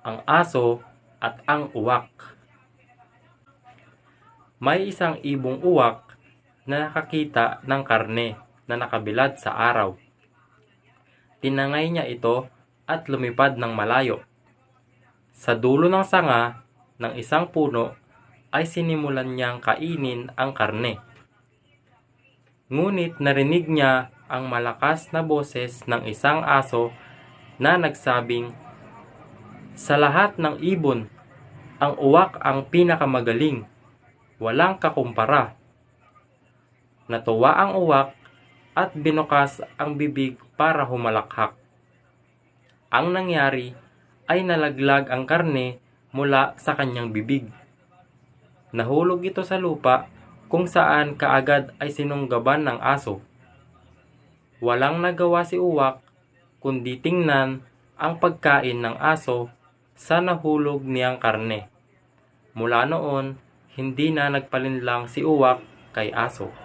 ang aso at ang uwak. May isang ibong uwak na nakakita ng karne na nakabilad sa araw. Tinangay niya ito at lumipad ng malayo. Sa dulo ng sanga ng isang puno ay sinimulan niyang kainin ang karne. Ngunit narinig niya ang malakas na boses ng isang aso na nagsabing, "Sa lahat ng ibon, ang uwak ang pinakamagaling. Walang kakumpara." Natuwa ang uwak at binukas ang bibig para humalakhak. Ang nangyari ay nalaglag ang karne mula sa kanyang bibig. Nahulog ito sa lupa kung saan kaagad ay sinunggaban ng aso. Walang nagawa si uwak kundi tingnan ang pagkain ng aso sa nahulog niyang karne. Mula noon, hindi na nagpalinlang si uwak kay aso.